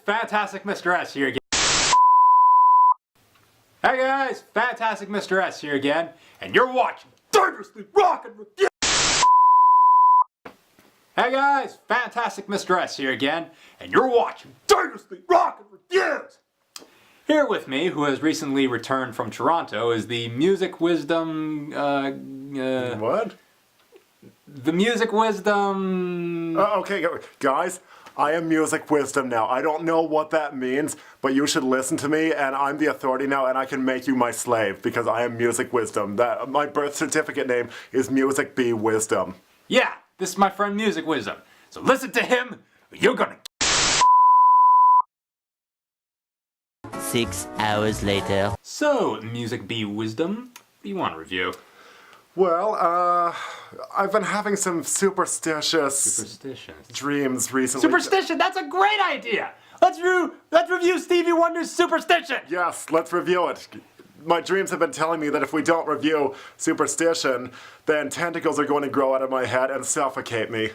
Fantastic Mr. S here again. Hey guys, Fantastic Mr. S here again, and you're watching Dangerously Rockin' Reviews. Hey guys, Fantastic Mr. S here again, and you're watching Dangerously Rockin' Reviews. Here with me, who has recently returned from Toronto, is the Music Wisdom, What? The Music Wisdom... Okay, guys, I am Music Wisdom now. I don't know what that means, but you should listen to me, and I'm the authority now, and I can make you my slave, because I am Music Wisdom. My birth certificate name is Music B Wisdom. Yeah, this is my friend Music Wisdom. So listen to him, or you're gonna... 6 hours later. So, Music B Wisdom, what do you want to review? Well, I've been having some superstitious dreams recently. Superstition, that's a great idea! Let's review Stevie Wonder's Superstition! Yes, let's review it. My dreams have been telling me that if we don't review Superstition, then tentacles are going to grow out of my head and suffocate me.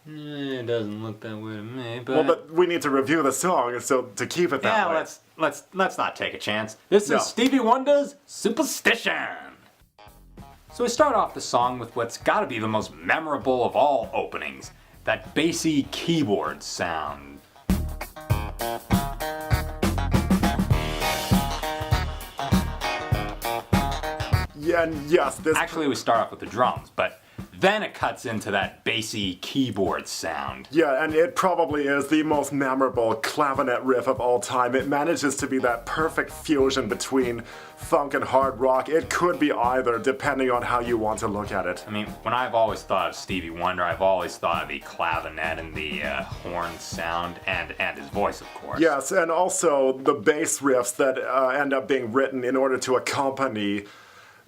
It doesn't look that way to me, but... Well, but we need to review the song, so to keep it that way. Yeah, let's not take a chance. This No. is Stevie Wonder's Superstition! So we start off the song with what's gotta be the most memorable of all openings. That bassy keyboard sound. Yeah, and yes, this... Actually, we start off with the drums, but then it cuts into that bassy keyboard sound. Yeah, and it probably is the most memorable clavinet riff of all time. It manages to be that perfect fusion between funk and hard rock. It could be either, depending on how you want to look at it. I mean, when I've always thought of Stevie Wonder, I've always thought of the clavinet and the horn sound, and his voice, of course. Yes, and also the bass riffs that end up being written in order to accompany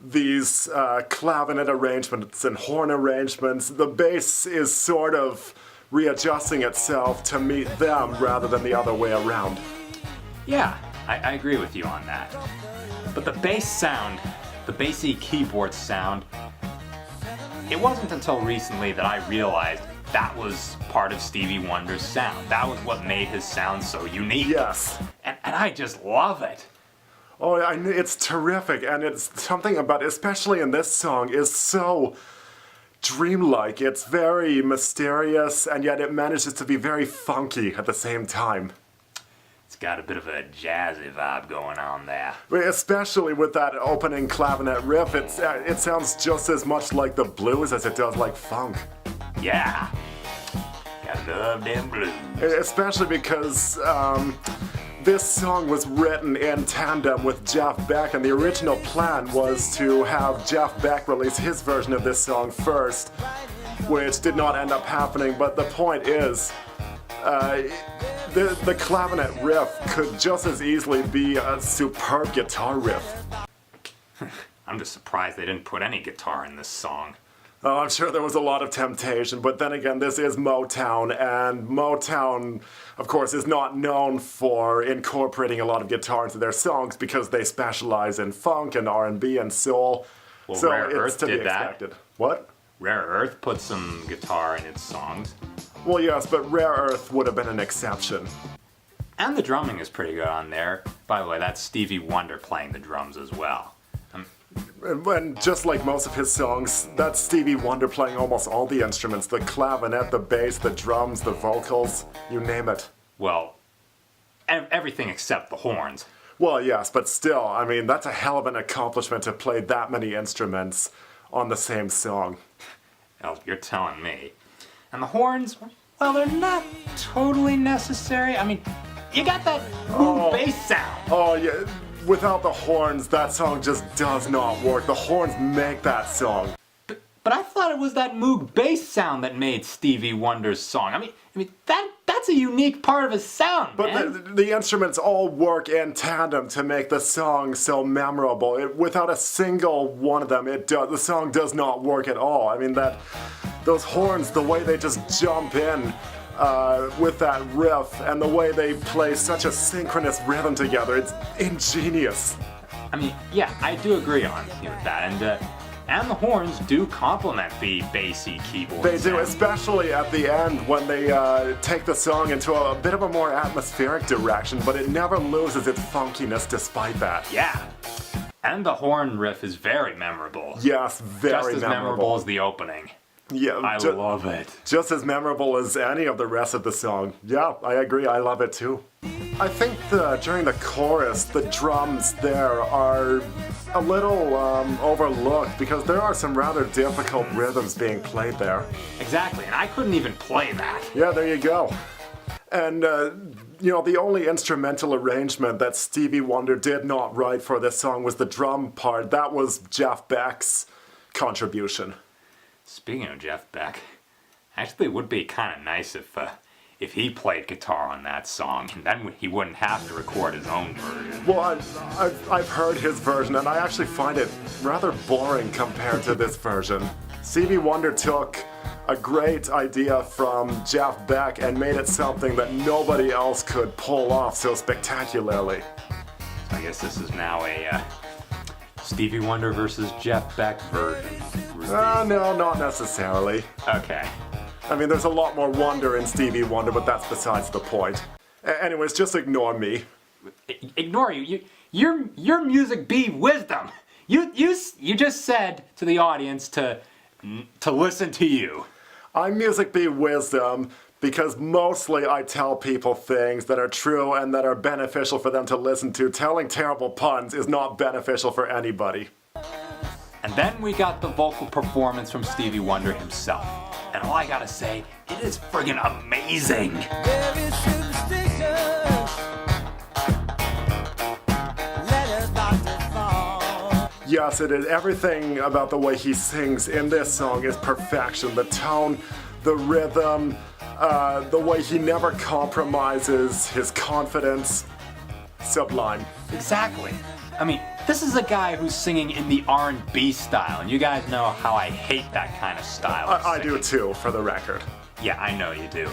these clavinet arrangements and horn arrangements. The bass is sort of readjusting itself to meet them rather than the other way around. Yeah, I agree with you on that. But the bass sound, the bassy keyboard sound, it wasn't until recently that I realized that was part of Stevie Wonder's sound. That was what made his sound so unique. Yes. And I just love it. Oh, it's terrific, and it's something about, especially in this song, is so dreamlike. It's very mysterious, and yet it manages to be very funky at the same time. It's got a bit of a jazzy vibe going on there. Especially with that opening clavinet riff, it sounds just as much like the blues as it does like funk. Yeah. Gotta love them blues. Especially because this song was written in tandem with Jeff Beck, and the original plan was to have Jeff Beck release his version of this song first, which did not end up happening. But the point is, the clavinet riff could just as easily be a superb guitar riff. I'm just surprised they didn't put any guitar in this song. Oh, I'm sure there was a lot of temptation, but then again, this is Motown, and Motown, of course, is not known for incorporating a lot of guitar into their songs because they specialize in funk and R&B and soul. Well, so Rare it's Earth to be did that. expected. What? Rare Earth put some guitar in its songs. Well, yes, but Rare Earth would have been an exception. And the drumming is pretty good on there. By the way, that's Stevie Wonder playing the drums as well. And just like most of his songs, that's Stevie Wonder playing almost all the instruments. The clavinet, the bass, the drums, the vocals, you name it. Well, everything except the horns. Well, yes, but still, I mean, that's a hell of an accomplishment to play that many instruments on the same song. Oh, you're telling me. And the horns, well, they're not totally necessary. I mean, you got that bass sound. Oh, yeah. Without the horns, that song just does not work. The horns make that song. But I thought it was that Moog bass sound that made Stevie Wonder's song. I mean that's a unique part of his sound, man. But the instruments all work in tandem to make the song so memorable. Without a single one of them, the song does not work at all. I mean, those horns, the way they just jump in with that riff, and the way they play such a synchronous rhythm together, it's ingenious. I mean, yeah, I do agree on you with that, and And the horns do complement the bassy keyboard They do, sound. especially at the end when they take the song into a bit of a more atmospheric direction, but it never loses its funkiness despite that. Yeah. And the horn riff is very memorable. Yes, very Just as memorable memorable as the opening. Yeah, I love it. Just as memorable as any of the rest of the song. Yeah, I agree, I love it too. I think during the chorus, the drums there are a little overlooked because there are some rather difficult rhythms being played there. Exactly, and I couldn't even play that. Yeah, there you go. And, the only instrumental arrangement that Stevie Wonder did not write for this song was the drum part. That was Jeff Beck's contribution. Speaking of Jeff Beck, actually it would be kind of nice if he played guitar on that song, and then he wouldn't have to record his own version. Well, I've heard his version, and I actually find it rather boring compared to this version. Stevie Wonder took a great idea from Jeff Beck and made it something that nobody else could pull off so spectacularly. So I guess this is now a Stevie Wonder versus Jeff Beck version. No, not necessarily. Okay. I mean, there's a lot more wonder in Stevie Wonder, but that's besides the point. Anyways, just ignore me. Ignore you. Your music be wisdom. You just said to the audience to listen to you. I'm music be wisdom because mostly I tell people things that are true and that are beneficial for them to listen to. Telling terrible puns is not beneficial for anybody. And then we got the vocal performance from Stevie Wonder himself. And all I gotta say, it is friggin' amazing. Very superstitious. Let us not fall. Yes, it is. Everything about the way he sings in this song is perfection. The tone, the rhythm, the way he never compromises his confidence. Sublime. Exactly. I mean, this is a guy who's singing in the R&B style, and you guys know how I hate that kind of style of I do singing. too, for the record. Yeah, I know you do.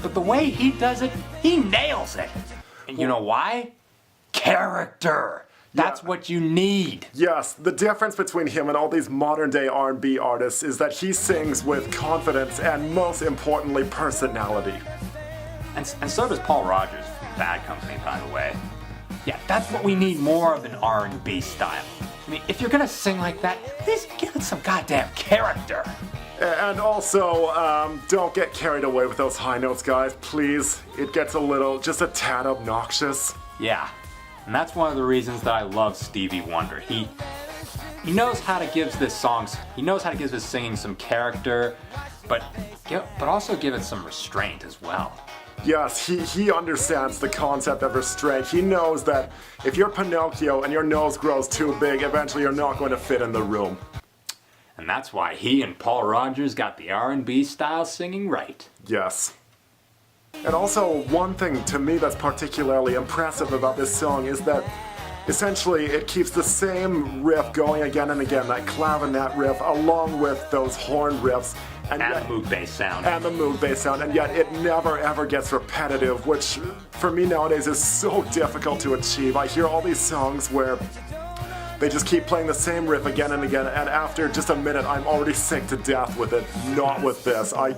But the way he does it, he nails it. And you know why? Character. That's what you need. Yes, the difference between him and all these modern day R&B artists is that he sings with confidence and most importantly, personality. And so does Paul Rogers from Bad Company, by the way. Yeah, that's what we need more of, an R&B style. I mean, if you're gonna sing like that, at least give it some goddamn character. And also, don't get carried away with those high notes, guys, please. It gets just a tad obnoxious. Yeah, and that's one of the reasons that I love Stevie Wonder. He knows how to give his singing some character, but also give it some restraint as well. Yes, he understands the concept of restraint. He knows that if you're Pinocchio and your nose grows too big, eventually you're not going to fit in the room. And that's why he and Paul Rogers got the R&B style singing right. Yes. And also, one thing to me that's particularly impressive about this song is that essentially it keeps the same riff going again and again, that clavinet riff, along with those horn riffs. And the Moog bass sound. And the Moog bass sound, and yet it never ever gets repetitive, which for me nowadays is so difficult to achieve. I hear all these songs where they just keep playing the same riff again and again, and after just a minute I'm already sick to death with it. Not with this. I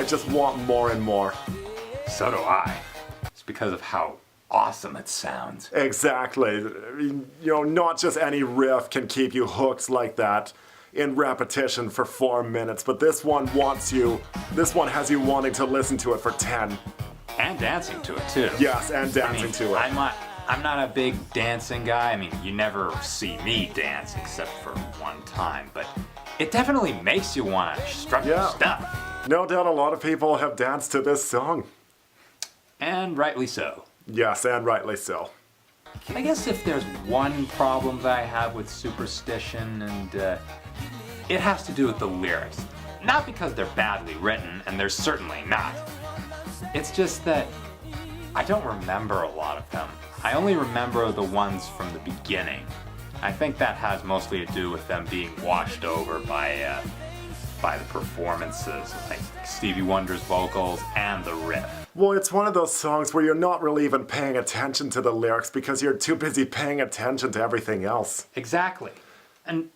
just want more and more. So do I. It's because of how awesome it sounds. Exactly. Not just any riff can keep you hooked like that in repetition for 4 minutes, but this one has you wanting to listen to it for 10. And dancing to it too. Yes, and dancing to it. I'm not a big dancing guy. I mean, you never see me dance except for one time, but it definitely makes you want to strut your stuff. No doubt a lot of people have danced to this song. And rightly so. Yes, and rightly so. I guess if there's one problem that I have with Superstition, and it has to do with the lyrics. Not because they're badly written, and they're certainly not. It's just that I don't remember a lot of them. I only remember the ones from the beginning. I think that has mostly to do with them being washed over by the performances, like Stevie Wonder's vocals and the riff. Well, it's one of those songs where you're not really even paying attention to the lyrics because you're too busy paying attention to everything else. Exactly. And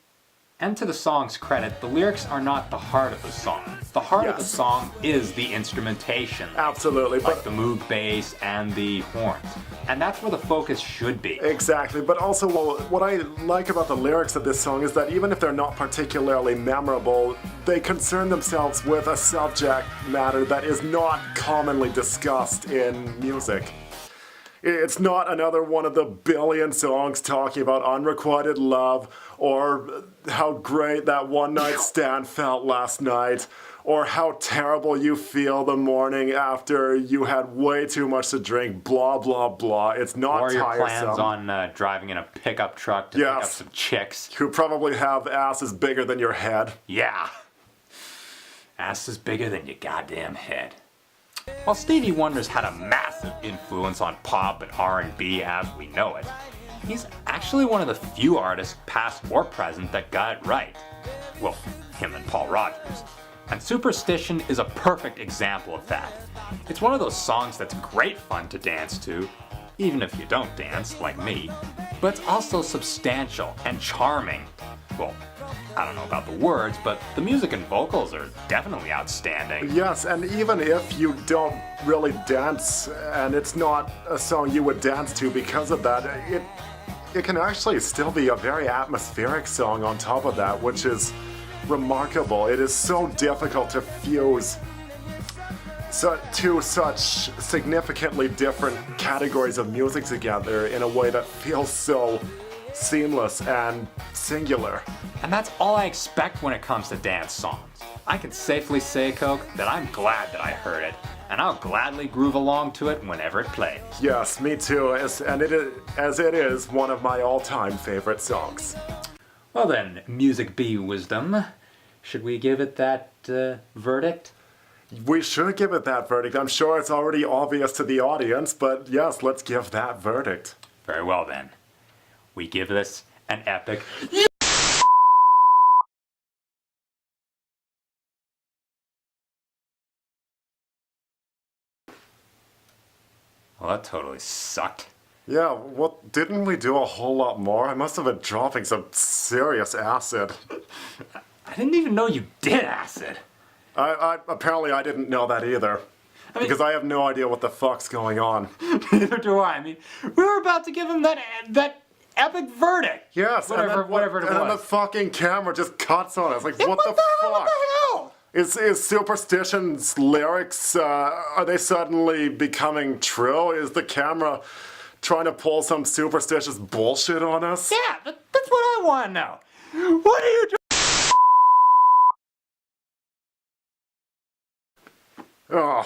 And to the song's credit, the lyrics are not the heart of the song. The heart of the Yes. song is the instrumentation. Absolutely, Like but the moog bass and the horns. And that's where the focus should be. exactly. But also, well, what I like about the lyrics of this song is that even if they're not particularly memorable, they concern themselves with a subject matter that is not commonly discussed in music. It's not another one of the billion songs talking about unrequited love, or how great that one night stand felt last night, or how terrible you feel the morning after you had way too much to drink, blah, blah, blah. It's not Or your tiresome. plans on driving in a pickup truck to pick up Yes. some chicks. Who probably have asses bigger than your head. Yeah. Ass is bigger than your goddamn head. While Stevie Wonder's had a massive influence on pop and R&B as we know it, he's actually one of the few artists, past or present, that got it right. Well, him and Paul Rogers. And Superstition is a perfect example of that. It's one of those songs that's great fun to dance to, even if you don't dance, like me, but it's also substantial and charming. Well, I don't know about the words, but the music and vocals are definitely outstanding. Yes, and even if you don't really dance, and it's not a song you would dance to because of that, it can actually still be a very atmospheric song on top of that, which is remarkable. It is so difficult to fuse two such significantly different categories of music together in a way that feels so seamless and singular. And that's all I expect when it comes to dance songs. I can safely say, Coke, that I'm glad that I heard it, and I'll gladly groove along to it whenever it plays. Yes, me too, as it is one of my all-time favorite songs. Well then, Music Be Wisdom, should we give it that verdict? We should give it that verdict. I'm sure it's already obvious to the audience, but yes, let's give that verdict. Very well then. We give this an epic... Well, that totally sucked. Yeah, what, didn't we do a whole lot more? I must have been dropping some serious acid. I didn't even know you did acid. Apparently I didn't know that either. Because I have no idea what the fuck's going on. Neither do I. I mean, we were about to give him that epic verdict. Yes, Whatever it and then the was. fucking camera just cuts on us. Like, what the fuck? What the hell? Is Superstition's lyrics, are they suddenly becoming true? Is the camera trying to pull some superstitious bullshit on us? Yeah, that's what I want to know. What are you doing? Oh,